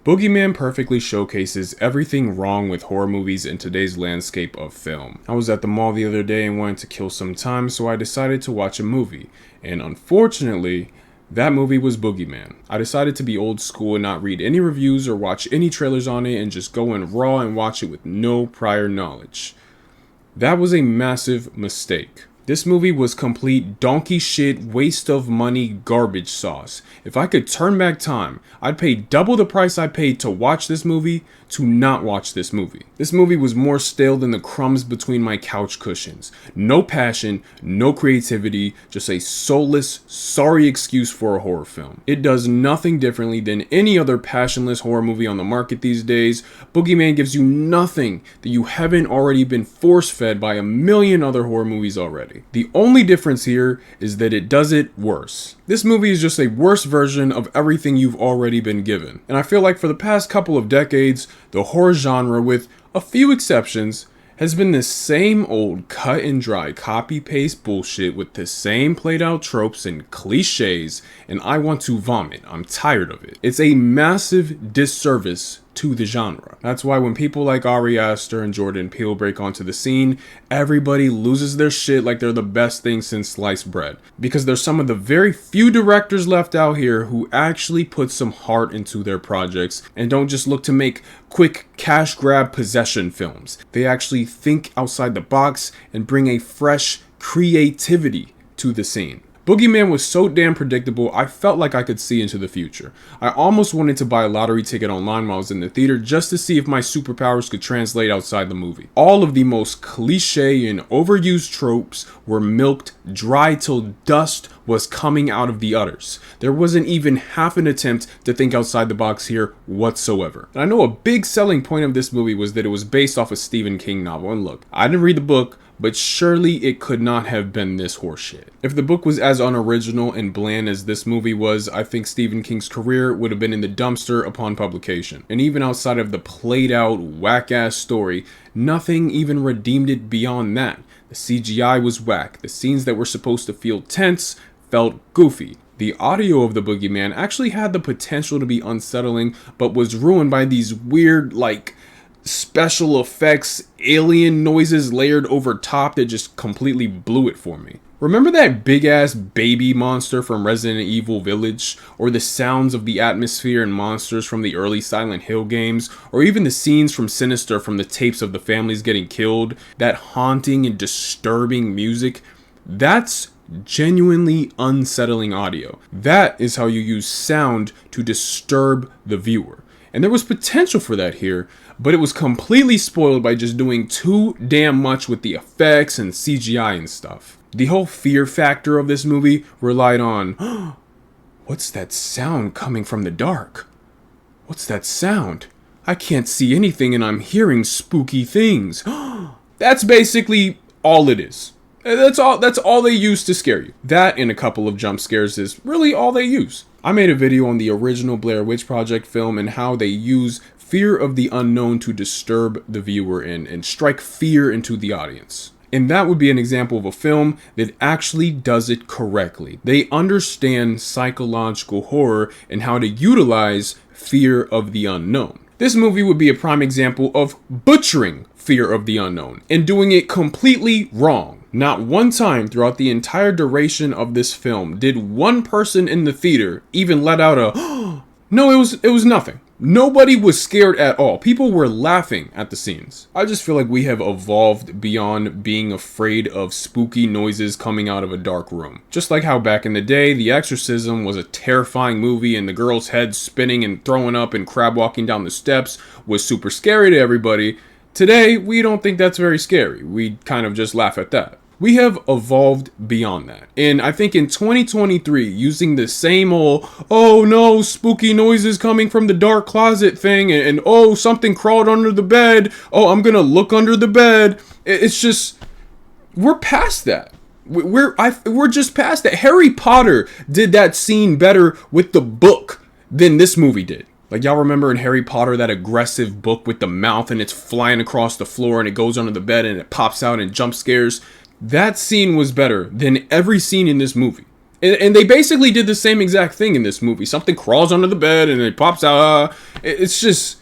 Boogeyman perfectly showcases everything wrong with horror movies in today's landscape of film. I was at the mall the other day and wanted to kill some time, so I decided to watch a movie. And unfortunately, that movie was Boogeyman. I decided to be old school and not read any reviews or watch any trailers on it and just go in raw and watch it with no prior knowledge. That was a massive mistake. This movie was complete donkey shit, waste of money, garbage sauce. If I could turn back time, I'd pay double the price I paid to watch this movie to not watch this movie. This movie was more stale than the crumbs between my couch cushions. No passion, no creativity, just a soulless, sorry excuse for a horror film. It does nothing differently than any other passionless horror movie on the market these days. Boogeyman gives you nothing that you haven't already been force-fed by a million other horror movies already. The only difference here is that it does it worse. This movie is just a worse version of everything you've already been given. And I feel like for the past couple of decades, the horror genre, with a few exceptions, has been the same old cut and dry copy paste bullshit with the same played out tropes and cliches, and I want to vomit. I'm tired of it. It's a massive disservice to the genre. That's why when people like Ari Aster and Jordan Peele break onto the scene, everybody loses their shit like they're the best thing since sliced bread. Because there's some of the very few directors left out here who actually put some heart into their projects and don't just look to make quick cash grab possession films. They actually think outside the box and bring a fresh creativity to the scene. Boogeyman was so damn predictable, I felt like I could see into the future. I almost wanted to buy a lottery ticket online while I was in the theater just to see if my superpowers could translate outside the movie. All of the most cliche and overused tropes were milked dry till dust was coming out of the udders. There wasn't even half an attempt to think outside the box here whatsoever. And I know a big selling point of this movie was that it was based off a Stephen King novel. And look, I didn't read the book, but surely it could not have been this horseshit. If the book was as unoriginal and bland as this movie was, I think Stephen King's career would have been in the dumpster upon publication. And even outside of the played out, whack-ass story, nothing even redeemed it beyond that. The CGI was whack. The scenes that were supposed to feel tense felt goofy. The audio of the Boogeyman actually had the potential to be unsettling, but was ruined by these weird, special effects, alien noises layered over top that just completely blew it for me. Remember that big ass baby monster from Resident Evil Village? Or the sounds of the atmosphere and monsters from the early Silent Hill games? Or even the scenes from Sinister from the tapes of the families getting killed? That haunting and disturbing music? That's genuinely unsettling audio. That is how you use sound to disturb the viewer. And there was potential for that here, but it was completely spoiled by just doing too damn much with the effects and CGI and stuff. The whole fear factor of this movie relied on, what's that sound coming from the dark? What's that sound? I can't see anything and I'm hearing spooky things. That's basically all it is. That's all they use to scare you. That and a couple of jump scares is really all they use. I made a video on the original Blair Witch Project film and how they use fear of the unknown to disturb the viewer and strike fear into the audience. And that would be an example of a film that actually does it correctly. They understand psychological horror and how to utilize fear of the unknown. This movie would be a prime example of butchering fear of the unknown and doing it completely wrong. Not one time throughout the entire duration of this film did one person in the theater even let out a no, it was nothing. Nobody was scared at all. People were laughing at the scenes. I just feel like we have evolved beyond being afraid of spooky noises coming out of a dark room. Just like how back in the day, The Exorcism was a terrifying movie and the girl's head spinning and throwing up and crab walking down the steps was super scary to everybody. Today, we don't think that's very scary. We kind of just laugh at that. We have evolved beyond that. And I think in 2023, using the same old, oh no, spooky noises coming from the dark closet thing, and oh, something crawled under the bed, oh, I'm gonna look under the bed. It's just, we're past that. We're just past that. Harry Potter did that scene better with the book than this movie did. Like, y'all remember in Harry Potter, that aggressive book with the mouth and it's flying across the floor and it goes under the bed and it pops out and jump scares? That scene was better than every scene in this movie. And they basically did the same exact thing in this movie. Something crawls under the bed and it pops out. It's just,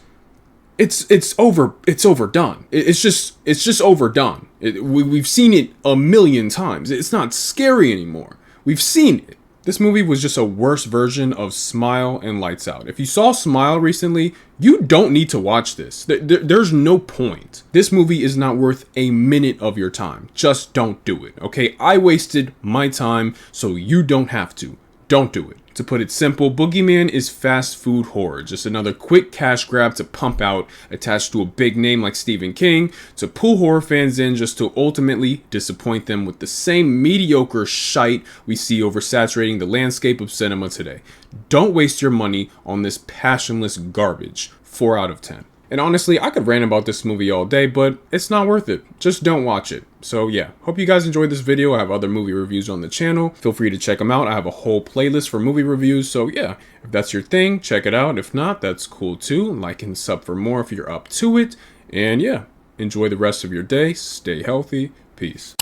it's overdone. It's just overdone. We've seen it a million times. It's not scary anymore. We've seen it. This movie was just a worse version of Smile and Lights Out. If you saw Smile recently, you don't need to watch this. There's no point. This movie is not worth a minute of your time. Just don't do it, okay? I wasted my time, so you don't have to. Don't do it. To put it simple, Boogeyman is fast food horror. Just another quick cash grab to pump out, attached to a big name like Stephen King, to pull horror fans in just to ultimately disappoint them with the same mediocre shite we see oversaturating the landscape of cinema today. Don't waste your money on this passionless garbage. 4 out of 10. And honestly, I could rant about this movie all day, but it's not worth it. Just don't watch it. So yeah, hope you guys enjoyed this video. I have other movie reviews on the channel. Feel free to check them out. I have a whole playlist for movie reviews. So yeah, if that's your thing, check it out. If not, that's cool too. Like and sub for more if you're up to it. And yeah, enjoy the rest of your day. Stay healthy. Peace.